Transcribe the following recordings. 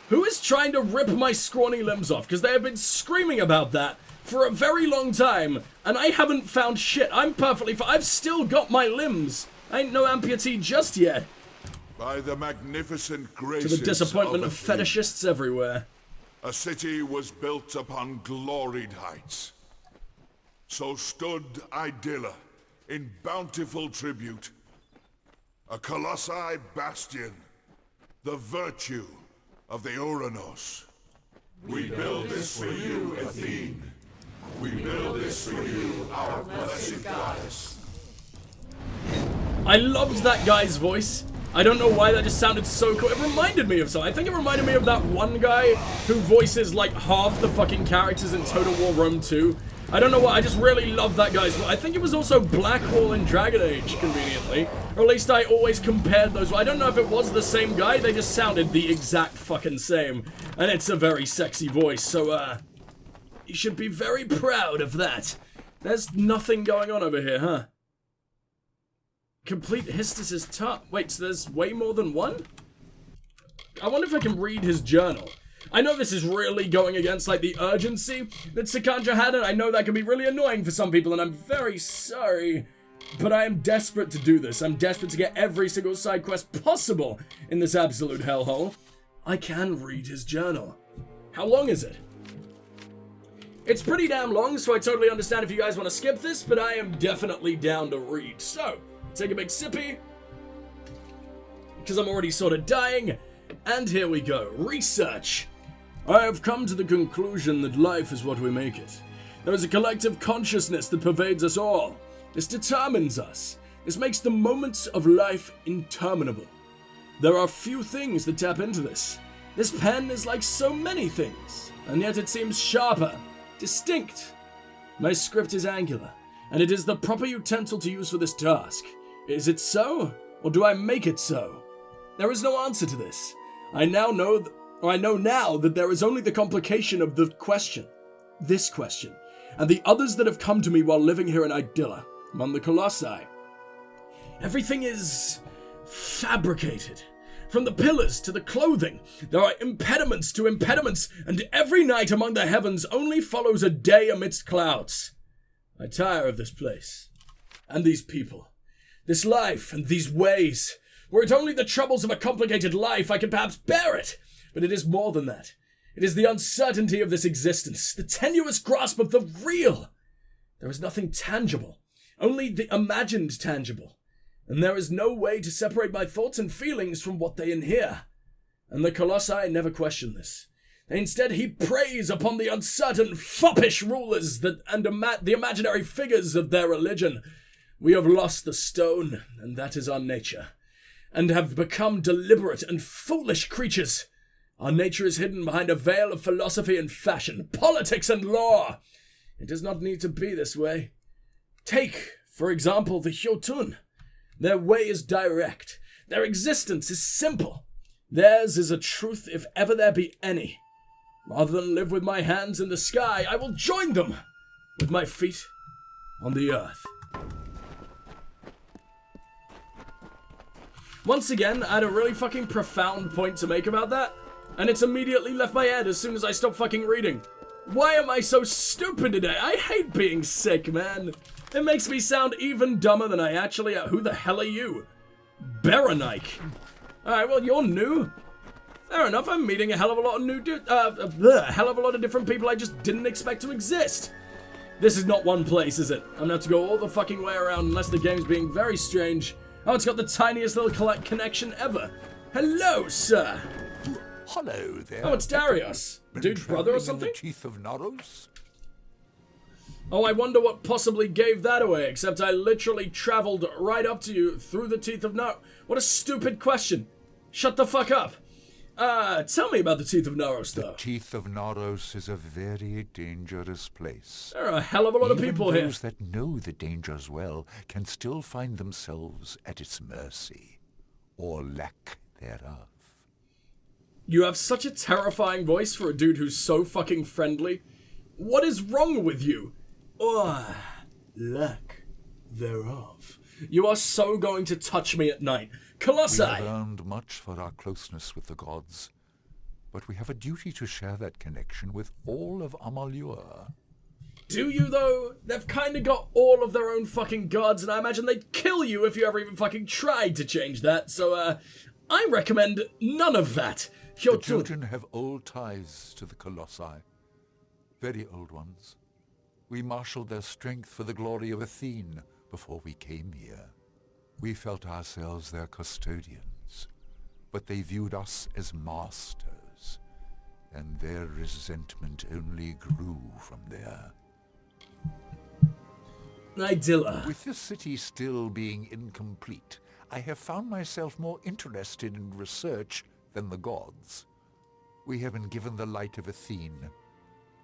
Who is trying to rip my scrawny limbs off? Because they have been screaming about that for a very long time, and I haven't found shit. I'm perfectly fine. I've still got my limbs. I ain't no amputee just yet. By the magnificent graces To the disappointment of fetishists everywhere. A city was built upon gloried heights. So stood Idilla in bountiful tribute. A Kollossae bastion, the virtue of the Uranos. We build this for you, Athene. We build this for you, our blessed goddess. I loved that guy's voice. I don't know why, that just sounded so cool. It reminded me of something. I think it reminded me of that one guy who voices like half the fucking characters in Total War Rome 2. I don't know why, I just really love that guy's voice. I think it was also Blackwall in Dragon Age, conveniently. Or at least I always compared those. I don't know if it was the same guy, they just sounded the exact fucking same. And it's a very sexy voice, so you should be very proud of that. There's nothing going on over here, huh? Complete Histus' top. Wait, so there's way more than one? I wonder if I can read his journal. I know this is really going against, like, the urgency that Sakanja had, and I know that can be really annoying for some people, and I'm very sorry. But I am desperate to do this. I'm desperate to get every single side quest possible in this absolute hellhole. I can read his journal. How long is it? It's pretty damn long, so I totally understand if you guys want to skip this, but I am definitely down to read. So, take a big sippy, because I'm already sort of dying, and here we go. Research. I have come to the conclusion that life is what we make it. There is a collective consciousness that pervades us all. This determines us. This makes the moments of life interminable. There are few things that tap into this. This pen is like so many things, and yet it seems sharper, distinct. My script is angular, and it is the proper utensil to use for this task. Is it so, or do I make it so? There is no answer to this. I know now that there is only the complication of the question, this question, and the others that have come to me while living here in Idilla, among the Kollossae. Everything is fabricated. From the pillars to the clothing, there are impediments to impediments, and every night among the heavens only follows a day amidst clouds. I tire of this place, and these people, this life and these ways. Were it only the troubles of a complicated life, I could perhaps bear it. But it is more than that. It is the uncertainty of this existence, the tenuous grasp of the real. There is nothing tangible, only the imagined tangible. And there is no way to separate my thoughts and feelings from what they inhere. And the Kollossae never question this. They instead heap praise upon the uncertain, foppish rulers and the imaginary figures of their religion. We have lost the stone, and that is our nature, and have become deliberate and foolish creatures. Our nature is hidden behind a veil of philosophy and fashion, politics and law. It does not need to be this way. Take, for example, the Jotun. Their way is direct. Their existence is simple. Theirs is a truth if ever there be any. Rather than live with my hands in the sky, I will join them with my feet on the earth. Once again, I had a really fucking profound point to make about that, and it's immediately left my head as soon as I stop fucking reading. Why am I so stupid today? I hate being sick, man. It makes me sound even dumber than I actually am. Who the hell are you? Baranike. Alright, well, you're new. Fair enough, I'm meeting a hell of a lot of hell of a lot of different people I just didn't expect to exist. This is not one place, is it? I'm gonna have to go all the fucking way around unless the game's being very strange. Oh, it's got the tiniest little connection ever. Hello, sir. Hello there. Oh, it's Darius. Dude's brother or something? In the teeth of Naros? Oh, I wonder what possibly gave that away, except I literally traveled right up to you through the teeth of Naros. What a stupid question. Shut the fuck up. Tell me about the teeth of Naros, though. The teeth of Naros is a very dangerous place. There are a hell of a lot of people here. Even those that know the dangers well can still find themselves at its mercy, or lack thereof. You have such a terrifying voice for a dude who's so fucking friendly. What is wrong with you? Or lack thereof. You are so going to touch me at night. Kollossae! We have earned much for our closeness with the gods, but we have a duty to share that connection with all of Amalur. Do you, though? They've kind of got all of their own fucking gods, and I imagine they'd kill you if you ever even fucking tried to change that, so, I recommend none of that. The Jotun have old ties to the Kollossae. Very old ones. We marshaled their strength for the glory of Athene before we came here. We felt ourselves their custodians, but they viewed us as masters, and their resentment only grew from there. Idilla. With this city still being incomplete, I have found myself more interested in research than the gods. We have been given the light of Athene,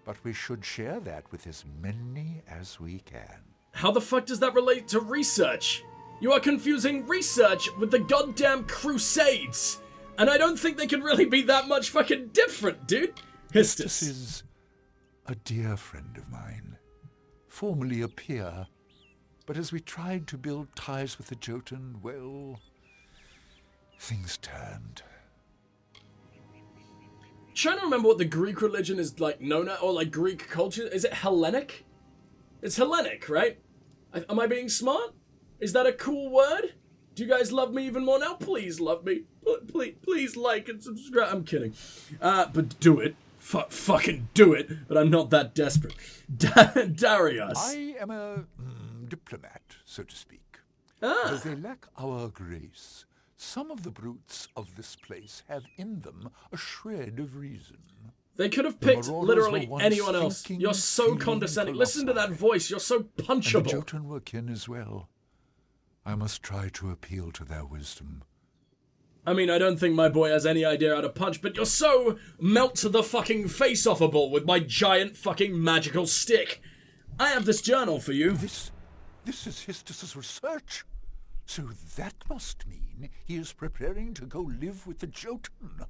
but we should share that with as many as we can. How the fuck does that relate to research? You are confusing research with the goddamn Crusades, and I don't think they can really be that much fucking different, dude. This is a dear friend of mine, formerly a peer, but as we tried to build ties with the Jotun, well, things turned. Trying to remember what the Greek religion is like known as, or like Greek culture. Is it Hellenic? It's Hellenic, right? Am I being smart? Is that a cool word? Do you guys love me even more now? Please love me. Please like and subscribe. I'm kidding. But do it. Fucking do it. But I'm not that desperate. Darius. I am a diplomat, so to speak. Though they lack our grace, some of the brutes of this place have in them a shred of reason. They could have picked literally anyone else. You're so condescending. Listen to that voice. You're so punchable. And the Jotun were kin as well. I must try to appeal to their wisdom. I mean, I don't think my boy has any idea how to punch, but you're so melt the fucking face off a ball with my giant fucking magical stick. I have this journal for you. This is Histus's research. So that must mean he is preparing to go live with the Jotun.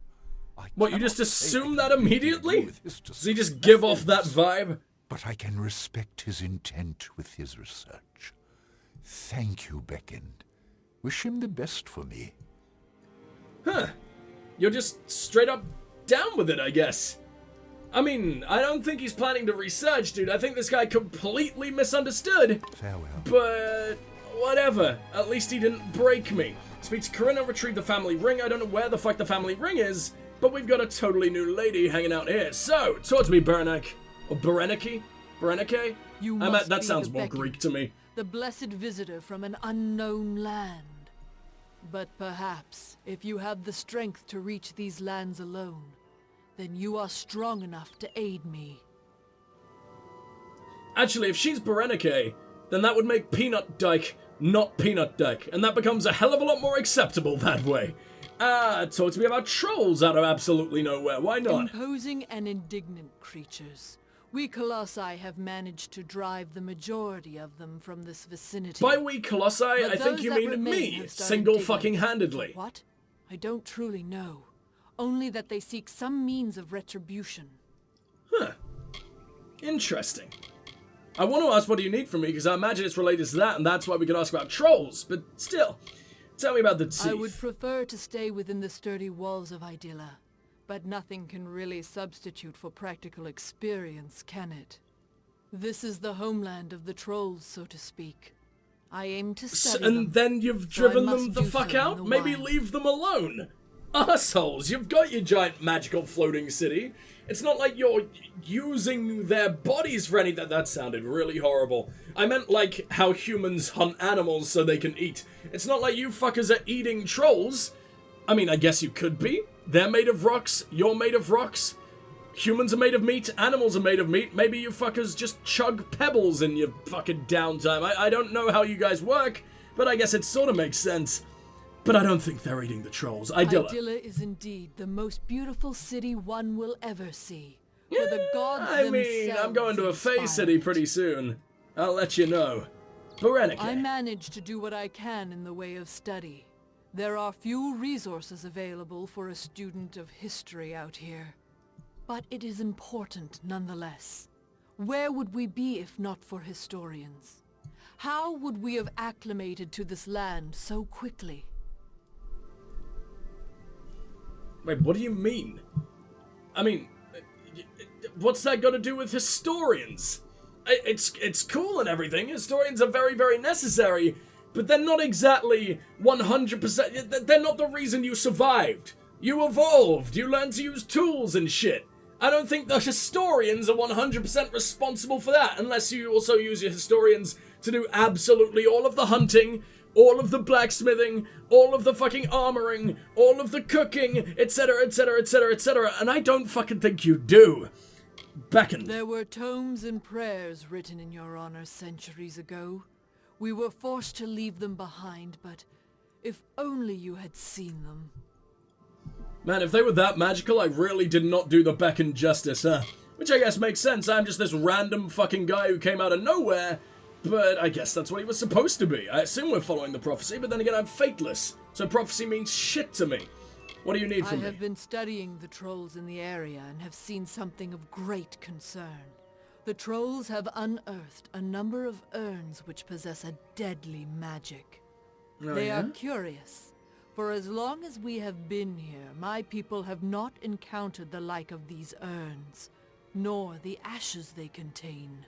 What, you just assume that immediately? Does he just give off that vibe? But I can respect his intent with his research. Thank you, Beckend. Wish him the best for me. Huh. You're just straight up down with it, I guess. I mean, I don't think he's planning to research, dude. I think this guy completely misunderstood. Farewell. But whatever. At least he didn't break me. Speak to Corinna, retrieve the family ring. I don't know where the fuck the family ring is, but we've got a totally new lady hanging out here. So, talk to me, Berenik. Or Berenike? Berenike? That sounds more Greek to me. The blessed visitor from an unknown land. But perhaps, if you have the strength to reach these lands alone, then you are strong enough to aid me. Actually, if she's Berenike, then that would make Peanut Dyke not Peanut Dyke, and that becomes a hell of a lot more acceptable that way. Talk to me about trolls out of absolutely nowhere. Why not? Imposing and indignant creatures. We Kollossae have managed to drive the majority of them from this vicinity. By we Kollossae, I think you mean me, single-fucking-handedly. What? I don't truly know. Only that they seek some means of retribution. Huh. Interesting. I want to ask what do you need from me, because I imagine it's related to that, and that's why we could ask about trolls, but still. Tell me about the teeth. I would prefer to stay within the sturdy walls of Idilla. But nothing can really substitute for practical experience, can it? This is the homeland of the trolls, so to speak. I aim to study them. And then you've driven them the fuck out? Maybe leave them alone. Assholes, you've got your giant magical floating city. It's not like you're using their bodies for anything. That sounded really horrible. I meant like how humans hunt animals so they can eat. It's not like you fuckers are eating trolls. I mean, I guess you could be. They're made of rocks, you're made of rocks. Humans are made of meat, animals are made of meat. Maybe you fuckers just chug pebbles in your fucking downtime. I don't know how you guys work, but I guess it sort of makes sense. But I don't think they're eating the trolls. Idilla. Idilla is indeed the most beautiful city one will ever see. For the gods I mean, I'm going to a Fae city pretty soon. I'll let you know. Berenike. I manage to do what I can in the way of study. There are few resources available for a student of history out here. But it is important nonetheless. Where would we be if not for historians? How would we have acclimated to this land so quickly? Wait, what do you mean? I mean, what's that got to do with historians? It's cool and everything. Historians are very, very necessary, but they're not exactly 100%. They're not the reason you survived. You evolved. You learned to use tools and shit. I don't think the historians are 100% responsible for that, unless you also use your historians to do absolutely all of the hunting, all of the blacksmithing, all of the fucking armoring, all of the cooking, etc., etc., etc., etc., and I don't fucking think you do. Beckon. There were tomes and prayers written in your honor centuries ago. We were forced to leave them behind, but if only you had seen them. Man, if they were that magical, I really did not do the Beckon justice, huh? Which I guess makes sense. I'm just this random fucking guy who came out of nowhere, but I guess that's what he was supposed to be. I assume we're following the prophecy, but then again, I'm fateless, so prophecy means shit to me. What do you need from me? I have been studying the trolls in the area and have seen something of great concern. The trolls have unearthed a number of urns which possess a deadly magic. Oh, They yeah? are curious. For as long as we have been here, my people have not encountered the like of these urns, nor the ashes they contain.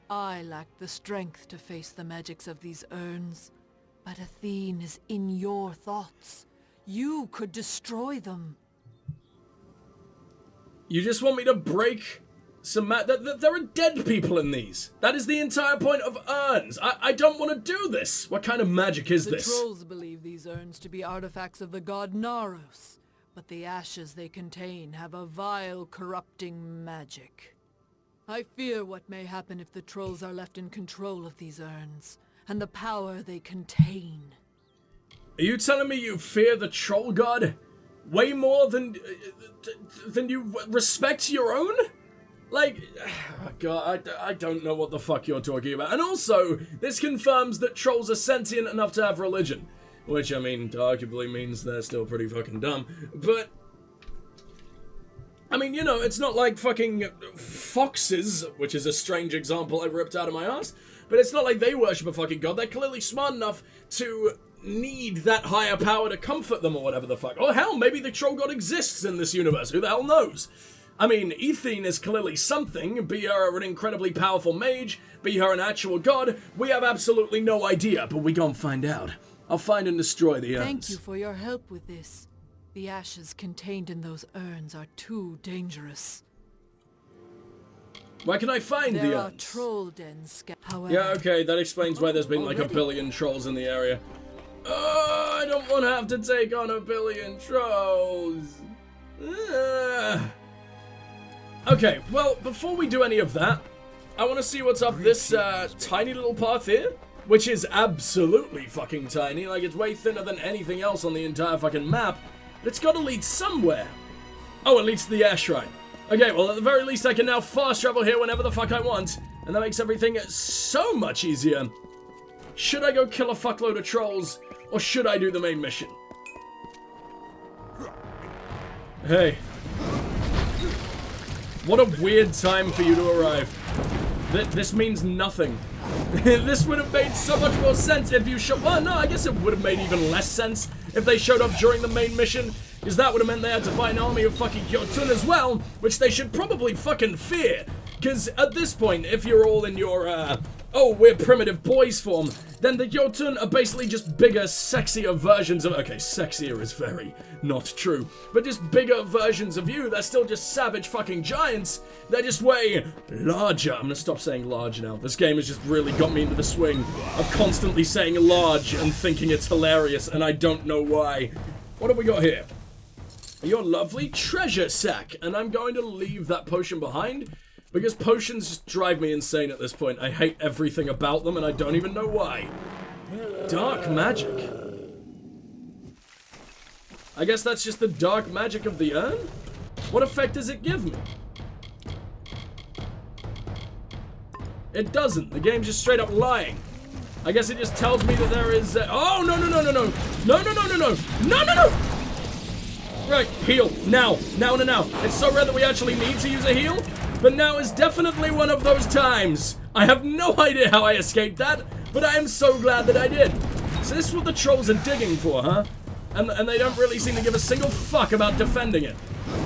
I lack the strength to face the magics of these urns, but Athene is in your thoughts. You could destroy them. You just want me to break some there are dead people in these. That is the entire point of urns. I don't want to do this. What kind of magic is this? The trolls believe these urns to be artifacts of the god Naros, but the ashes they contain have a vile, corrupting magic. I fear what may happen if the trolls are left in control of these urns, and the power they contain. Are you telling me you fear the troll god way more than you respect your own? Like, oh God, I don't know what the fuck you're talking about. And also, this confirms that trolls are sentient enough to have religion. Which, I mean, arguably means they're still pretty fucking dumb. But, I mean, you know, it's not like fucking foxes, which is a strange example I ripped out of my ass. But it's not like they worship a fucking god. They're clearly smart enough to need that higher power to comfort them or whatever the fuck. Or hell, maybe the troll god exists in this universe. Who the hell knows? I mean, Athene is clearly something, be her an incredibly powerful mage, be her an actual god, we have absolutely no idea, but we gon' find out. I'll find and destroy the urns. Thank you for your help with this. The ashes contained in those urns are too dangerous. Where can I find the There are urns? troll dens, however. Yeah, okay, that explains why there's been like a billion trolls in the area. Oh, I don't want to have to take on a billion trolls. Okay, well, before we do any of that, I want to see what's up this tiny little path here, which is absolutely fucking tiny, like it's way thinner than anything else on the entire fucking map, but it's got to lead somewhere. Oh, it leads to the air shrine. Okay, well, at the very least, I can now fast travel here whenever the fuck I want, and that makes everything so much easier. Should I go kill a fuckload of trolls, or should I do the main mission? Hey. What a weird time for you to arrive. This means nothing. This would have made so much more sense if you showed... Well, no, I guess it would have made even less sense if they showed up during the main mission, because that would have meant they had to fight an army of fucking Jotun as well, which they should probably fucking fear. Because at this point, if you're all in your, oh, we're primitive boys form, then the Jotun are basically just bigger, sexier versions of... Okay, sexier is very not true. But just bigger versions of you. They're still just savage fucking giants. They're just way larger. I'm gonna stop saying large now. This game has just really got me into the swing of constantly saying large and thinking it's hilarious, and I don't know why. What have we got here? Your lovely treasure sack. And I'm going to leave that potion behind, because potions just drive me insane at this point. I hate everything about them, and I don't even know why. Dark magic. I guess that's just the dark magic of the urn? What effect does it give me? It doesn't. The game's just straight up lying. I guess it just tells me that there is... oh, no, no, no, no, no. No, no, no, no, no. No, no, no! Right, heal. Now. Now, now, now. It's so rare that we actually need to use a heal, but now is definitely one of those times. I have no idea how I escaped that, but I am so glad that I did. So this is what the trolls are digging for, huh? and they don't really seem to give a single fuck about defending it.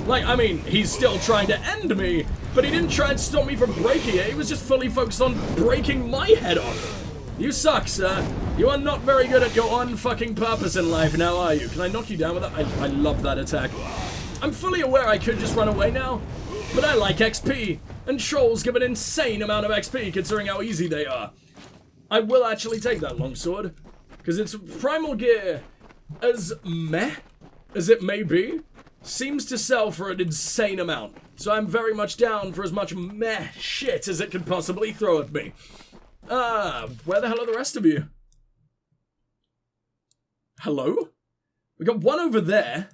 Like, I mean, he's still trying to end me, but he didn't try and stop me from breaking it. He was just fully focused on breaking my head off. You suck, sir. You are not very good at your unfucking purpose in life, now are you? Can I knock you down with that? I love that attack. I'm fully aware I could just run away now, but I like XP, and trolls give an insane amount of XP considering how easy they are. I will actually take that longsword, because its primal gear, as meh as it may be, seems to sell for an insane amount. So I'm very much down for as much meh shit as it could possibly throw at me. Where the hell are the rest of you? Hello? We got one over there.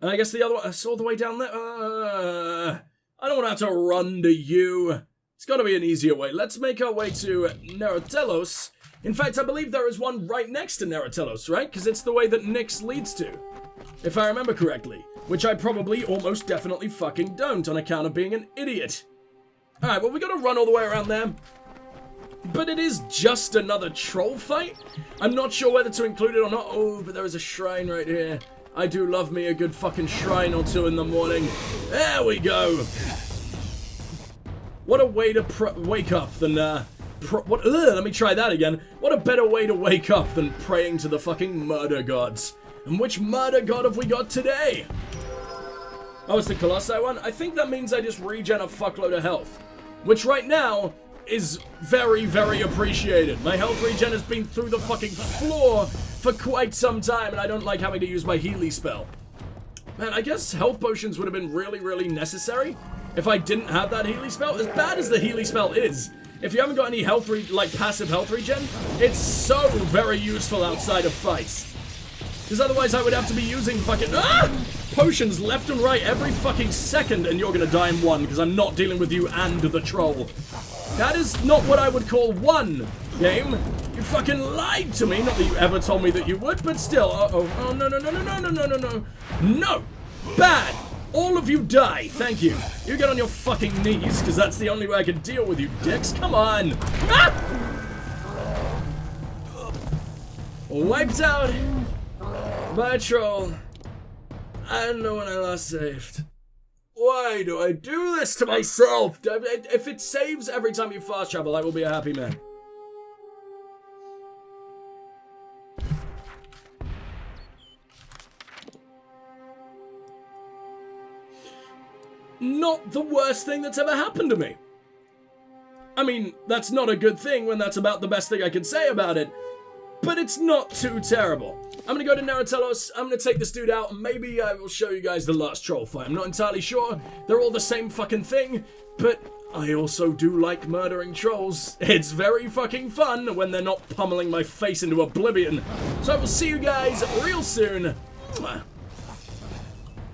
And I guess the other one, I saw the way down there. I don't want to have to run to you. It's got to be an easier way. Let's make our way to Neratelos. In fact, I believe there is one right next to Neratelos, right? Because it's the way that Nyx leads to, if I remember correctly. Which I probably almost definitely fucking don't on account of being an idiot. Alright, well, we got to run all the way around there. But it is just another troll fight. I'm not sure whether to include it or not. Oh, but there is a shrine right here. I do love me a good fucking shrine or two in the morning. There we go. What a way to wake up than, let me try that again. What a better way to wake up than praying to the fucking murder gods. And which murder god have we got today? Oh, it's the Kollossae one? I think that means I just regen a fuckload of health. Which right now is very, very appreciated. My health regen has been through the fucking floor for quite some time, and I don't like having to use my Healy spell. Man, I guess health potions would have been really, really necessary if I didn't have that Healy spell. As bad as the Healy spell is, if you haven't got any health, passive health regen, it's so very useful outside of fights. Because otherwise I would have to be using fucking potions left and right every fucking second, and you're gonna die in one, because I'm not dealing with you and the troll. That is not what I would call one, game. You fucking lied to me. Not that you ever told me that you would, but still. Uh-oh. Oh, no, no, no, no, no, no, no, no, no. No! Bad! All of you die. Thank you. You get on your fucking knees, because that's the only way I can deal with you, dicks. Come on! Wiped out by a troll. I don't know when I last saved. Why do I do this to myself? If it saves every time you fast travel, I will be a happy man. Not the worst thing that's ever happened to me. I mean, that's not a good thing when that's about the best thing I can say about it, but it's not too terrible. I'm gonna go to Neratelos, I'm gonna take this dude out, and maybe I will show you guys the last troll fight. I'm not entirely sure. They're all the same fucking thing, but I also do like murdering trolls. It's very fucking fun when they're not pummeling my face into oblivion. So I will see you guys real soon.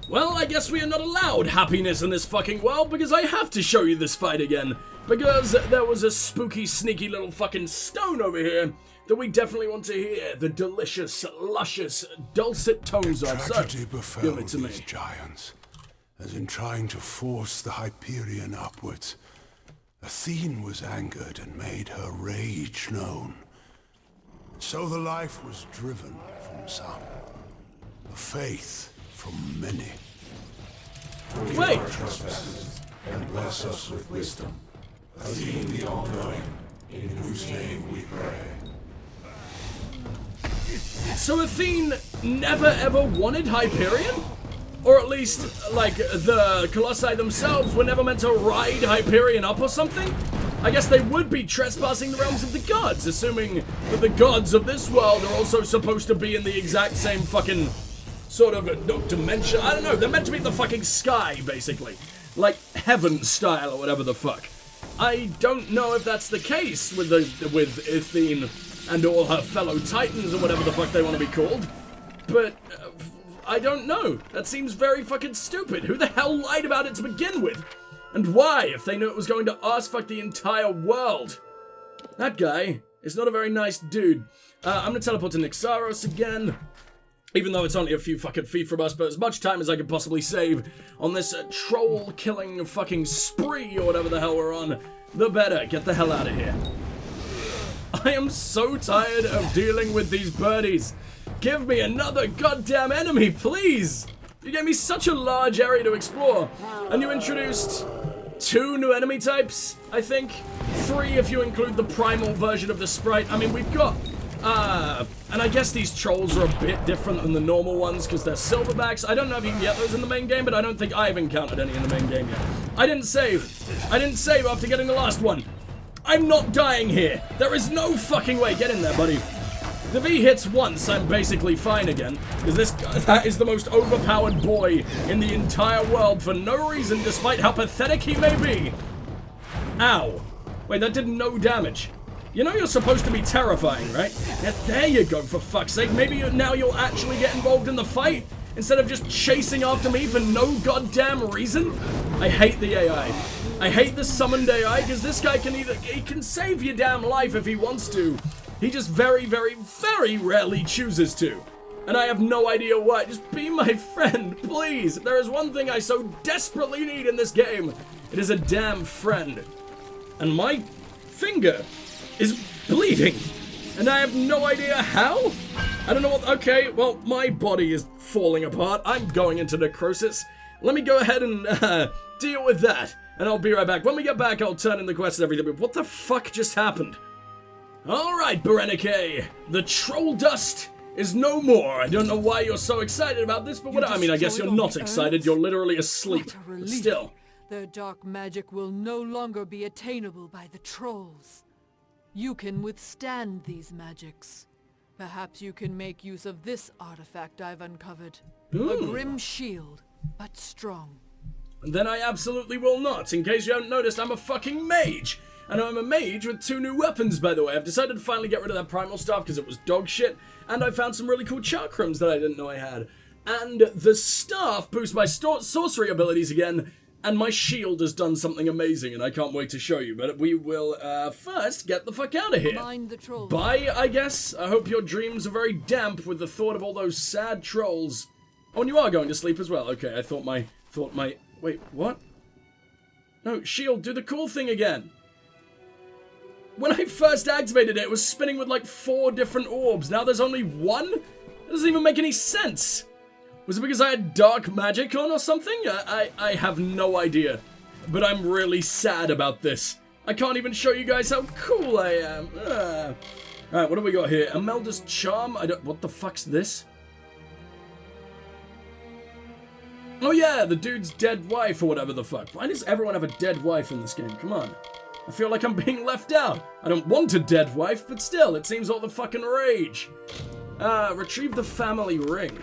Well, I guess we are not allowed happiness in this fucking world, because I have to show you this fight again. Because there was a spooky, sneaky little fucking stone over here that we definitely want to hear the delicious, luscious, dulcet tones of. So, give it to me. These giants, as in trying to force the Hyperion upwards. Athene was angered and made her rage known. So the life was driven from some, the faith from many. Wait! And bless us with wisdom. Athene the all-knowing, in whose name we pray. So Athene never ever wanted Hyperion? Or at least, like, the Kollossae themselves were never meant to ride Hyperion up or something? I guess they would be trespassing the realms of the gods, assuming that the gods of this world are also supposed to be in the exact same fucking sort of dimension. I don't know, they're meant to be in the fucking sky, basically. Like, heaven style or whatever the fuck. I don't know if that's the case with Athene and all her fellow titans or whatever the fuck they want to be called. But, I don't know. That seems very fucking stupid. Who the hell lied about it to begin with? And why, if they knew it was going to ass-fuck the entire world? That guy is not a very nice dude. I'm gonna teleport to Nyxaros again. Even though it's only a few fucking feet from us, but as much time as I can possibly save on this troll-killing fucking spree or whatever the hell we're on, the better. Get the hell out of here. I am so tired of dealing with these birdies. Give me another goddamn enemy, please! You gave me such a large area to explore. And you introduced 2 new enemy types, I think. 3 if you include the primal version of the sprite. I mean, we've got... and I guess these trolls are a bit different than the normal ones because they're silverbacks. I don't know if you can get those in the main game, but I don't think I've encountered any in the main game yet. I didn't save. I didn't save after getting the last one. I'm not dying here. There is no fucking way. Get in there, buddy. The V hits once, I'm basically fine again, because that is the most overpowered boy in the entire world for no reason, despite how pathetic he may be. Ow. Wait, that did no damage. You know you're supposed to be terrifying, right? Yeah, there you go, for fuck's sake. Maybe now you'll actually get involved in the fight, instead of just chasing after me for no goddamn reason. I hate the AI. I hate the summoned AI, because this guy he can save your damn life if he wants to. He just very, very, very rarely chooses to. And I have no idea why. Just be my friend, please. If there is one thing I so desperately need in this game, it is a damn friend. And my finger is bleeding. And I have no idea how. I don't know what... Okay, well, my body is falling apart. I'm going into necrosis. Let me go ahead and deal with that. And I'll be right back. When we get back, I'll turn in the quest and everything. But what the fuck just happened? Alright, Varani, the troll dust is no more. I don't know why you're so excited about this, but what I mean, I guess you're not excited. You're literally asleep. But still. Their dark magic will no longer be attainable by the trolls. You can withstand these magics. Perhaps you can make use of this artifact I've uncovered. A grim shield, but strong. Then I absolutely will not. In case you haven't noticed, I'm a fucking mage. And I'm a mage with 2 new weapons, by the way. I've decided to finally get rid of that primal stuff because it was dog shit. And I found some really cool chakrams that I didn't know I had. And the staff boosts my sorcery abilities again. And my shield has done something amazing, and I can't wait to show you. But we will first get the fuck out of here. Mind the trolls. Bye, I guess. I hope your dreams are very damp with the thought of all those sad trolls. Oh, and you are going to sleep as well. Okay, I thought my... Wait, what? No, shield, do the cool thing again. When I first activated it, it was spinning with like 4 different orbs. Now there's only 1? That doesn't even make any sense. Was it because I had dark magic on or something? I have no idea. But I'm really sad about this. I can't even show you guys how cool I am. Alright, what do we got here? Imelda's Charm? What the fuck's this? Oh yeah, the dude's dead wife or whatever the fuck. Why does everyone have a dead wife in this game? Come on. I feel like I'm being left out. I don't want a dead wife, but still, it seems all the fucking rage. Retrieve the family ring.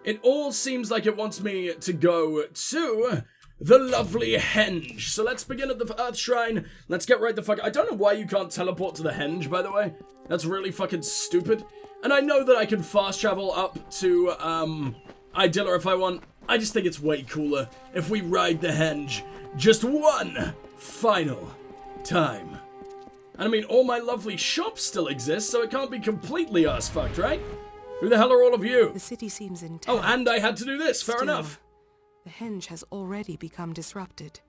It all seems like it wants me to go to the lovely henge. So let's begin at the Earth Shrine. Let's get right the fuck... I don't know why you can't teleport to the henge, by the way. That's really fucking stupid. And I know that I can fast travel up to, Idilla if I want. I just think it's way cooler if we ride the henge just one final time. And I mean, all my lovely shops still exist, so it can't be completely ass-fucked, right? Who the hell are all of you? The city seems intact. Oh, and I had to do this, fair enough. The henge has already become disrupted.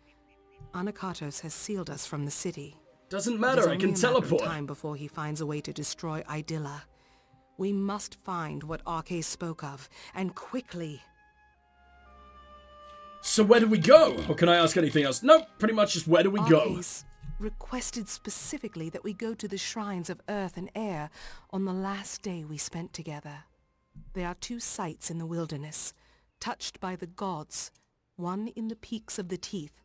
Anakatos has sealed us from the city. Doesn't matter, I can teleport. Time before he finds a way to destroy Idilla. We must find what Arcais spoke of, and quickly. So where do we go? Or can I ask anything else? Nope, pretty much just where do we go? Arcais requested specifically that we go to the shrines of earth and air on the last day we spent together. There are 2 sites in the wilderness, touched by the gods, one in the peaks of the Teeth,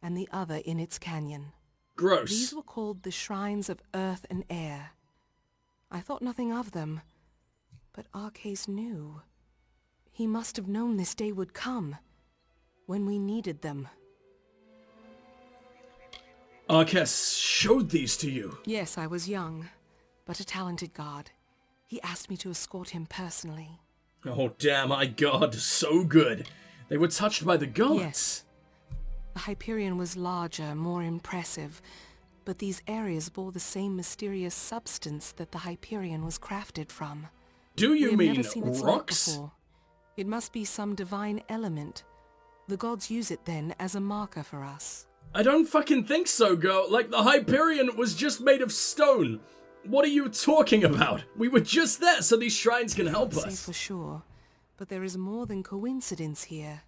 and the other in its canyon. Gross. These were called the shrines of earth and air. I thought nothing of them, but Arcais knew. He must have known this day would come, when we needed them. Arcais showed these to you? Yes, I was young, but a talented god. He asked me to escort him personally. Oh, damn, my god, so good. They were touched by the gods. Yes. The Hyperion was larger, more impressive, but these areas bore the same mysterious substance that the Hyperion was crafted from. Do you mean never seen its like rocks? before. It must be some divine element. The gods use it then as a marker for us. I don't fucking think so, girl. Like, the Hyperion was just made of stone. What are you talking about? We were just there so these shrines can help Say us. for sure, but there is more than coincidence here.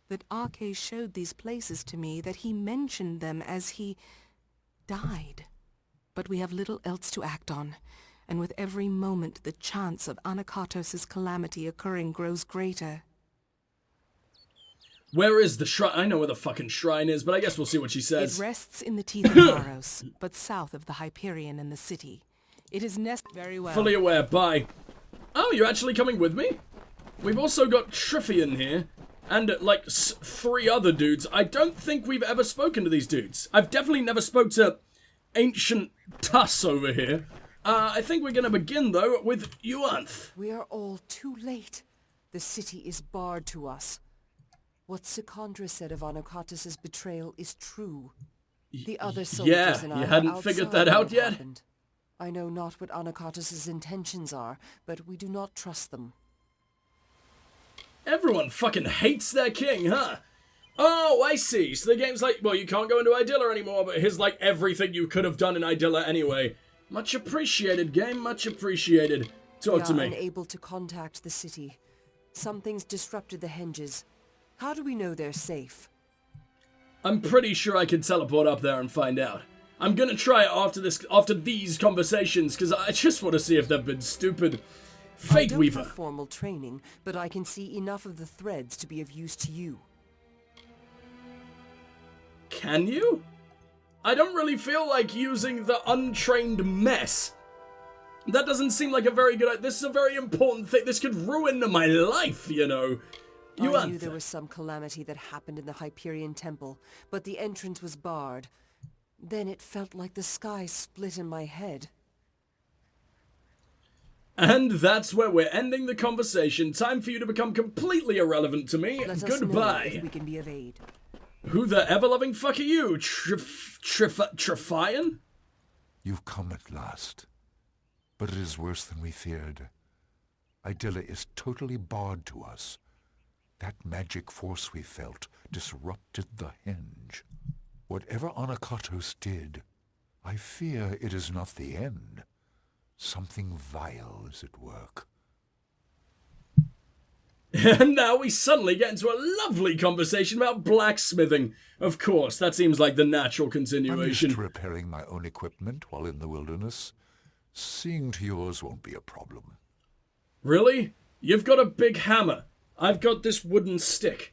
That Arche showed these places to me, that he mentioned them as he died. But we have little else to act on, and with every moment the chance of Anakatos' calamity occurring grows greater. Where is the shrine? I know where the fucking shrine is, but I guess we'll see what she says. It rests in the teeth of Maros, but south of the Hyperion and the city. It is very well. Fully aware, bye. Oh, you're actually coming with me? We've also got Triffian here, and like 3 other dudes. I don't think we've ever spoken to these dudes. I've definitely never spoke to Ancient Tuss over here. I think we're gonna begin, though, with Yuanth. We are all too late. The city is barred to us. What Sikandra said of Anakatos' betrayal is true. The other soldiers and I you are hadn't figured outside that out what yet? happened. I know not what Anakatos' intentions are, but we do not trust them. Everyone fucking hates their king, huh? Oh, I see. So the game's like, well, you can't go into Idylla anymore, but here's like everything you could have done in Idylla anyway. Much appreciated, game. Much appreciated. Talk to We me. are unable to contact the city. Something's disrupted the henges. How do we know they're safe? I'm pretty sure I can teleport up there and find out. I'm gonna try it after these conversations, because I just want to see if they've been stupid. I Fate don't Weaver. have formal training, but I can see enough of the threads to be of use to you. Can you? I don't really feel like using the untrained mess. That doesn't seem like a very good... This is a very important thing. This could ruin my life, you know. I knew there was some calamity that happened in the Hyperion Temple, but the entrance was barred. Then it felt like the sky split in my head. And that's where we're ending the conversation. Time for you to become completely irrelevant to me. Let us Goodbye. know if we can be of aid. Who the ever-loving fuck are you? Triffian? You've come at last. But it is worse than we feared. Idylla is totally barred to us. That magic force we felt disrupted the henge. Whatever Anakatos did, I fear it is not the end. Something vile is at work. And now we suddenly get into a lovely conversation about blacksmithing. Of course, that seems like the natural I'm continuation. used to repairing my own equipment while in the wilderness. Seeing to yours won't be a problem. Really? You've got a big hammer. I've got this wooden stick.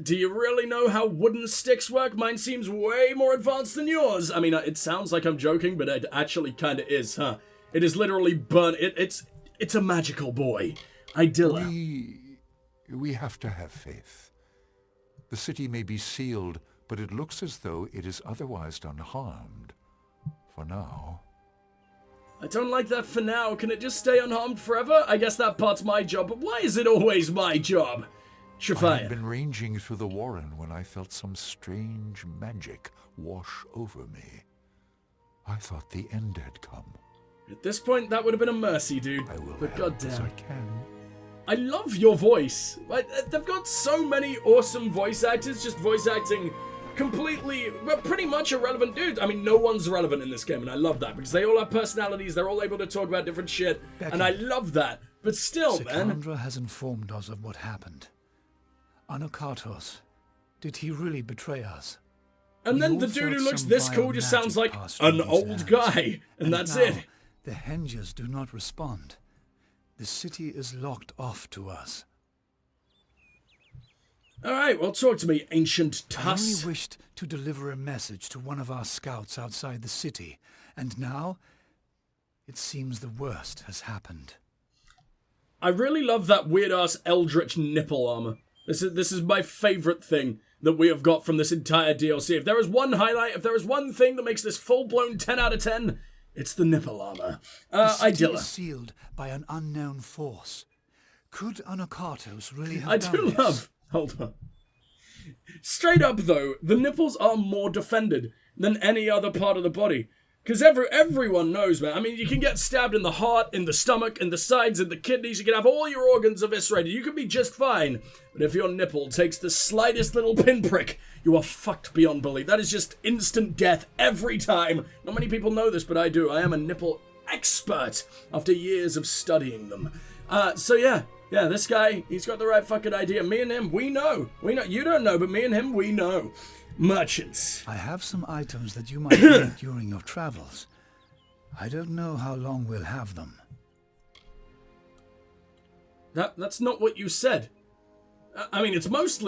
Do you really know how wooden sticks work? Mine seems way more advanced than yours. I mean, it sounds like I'm joking, but it actually kind of is, huh? It is literally burnt. It's a magical boy. Idylla. We have to have faith. The city may be sealed, but it looks as though it is otherwise unharmed. For now. I don't like that for now. Can it just stay unharmed forever? I guess that part's my job, but why is it always my job? I had Triffian. been ranging through the warren when I felt some strange magic wash over me. I thought the end had come. At this point, that would have been a mercy, dude. I will But help as goddamn. I can. I love your voice. They've got so many awesome voice actors just voice acting completely, well, pretty much irrelevant dudes. I mean, no one's relevant in this game, and I love that because they all have personalities. They're all able to talk about different shit, and I love that. But still, man. Sikandra has informed us of what happened. Anakatos, did he really betray us? And We then all the dude who felt looks some this vile cool just sounds like magic pass through an his old hands. guy, and that's now, it. The henges do not respond. The city is locked off to us. Alright, well, talk to me, ancient I only Tuss. wished to deliver a message to one of our scouts outside the city, and now it seems the worst has happened. I really love that weird-ass eldritch nipple armor. This is my favorite thing that we have got from this entire DLC. If there is one highlight, if there is one thing that makes this full-blown 10 out of 10, it's the nipple armor. The city Idylla. is sealed by an unknown force. Could Anakatos really have I done do this? love... Hold on. Straight up, though, the nipples are more defended than any other part of the body. Because everyone knows, man. I mean, you can get stabbed in the heart, in the stomach, in the sides, in the kidneys. You can have all your organs eviscerated. You can be just fine. But if your nipple takes the slightest little pinprick, you are fucked beyond belief. That is just instant death every time. Not many people know this, but I do. I am a nipple expert after years of studying them. So yeah, this guy, he's got the right fucking idea. Me and him, we know. You don't know, but me and him, we know. Merchants. I have some items that you might need during your travels. I don't know how long we'll have them. That's not what you said. I mean, it's most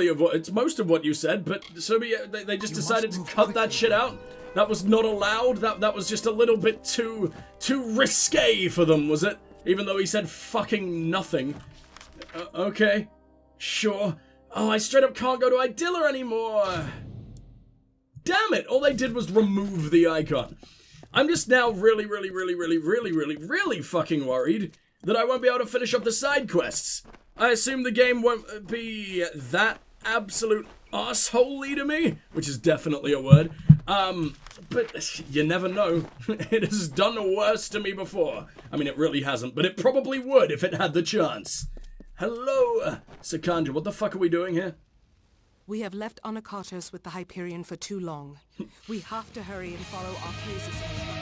of what you said, but so they just decided to cut that shit out. That was not allowed. That was just a little bit too risque for them, was it? Even though he said fucking nothing. Okay, sure. Oh, I straight up can't go to Idilla anymore. Damn it! All they did was remove the icon. I'm just now really fucking worried that I won't be able to finish up the side quests. I assume the game won't be that absolute arsehole-y to me, which is definitely a word. But you never know. It has done worse to me before. I mean, it really hasn't, but it probably would if it had the chance. Hello, Sakandra, what the fuck are we doing here? We have left Anakartos with the Hyperion for too long. We have to hurry and follow Arceus'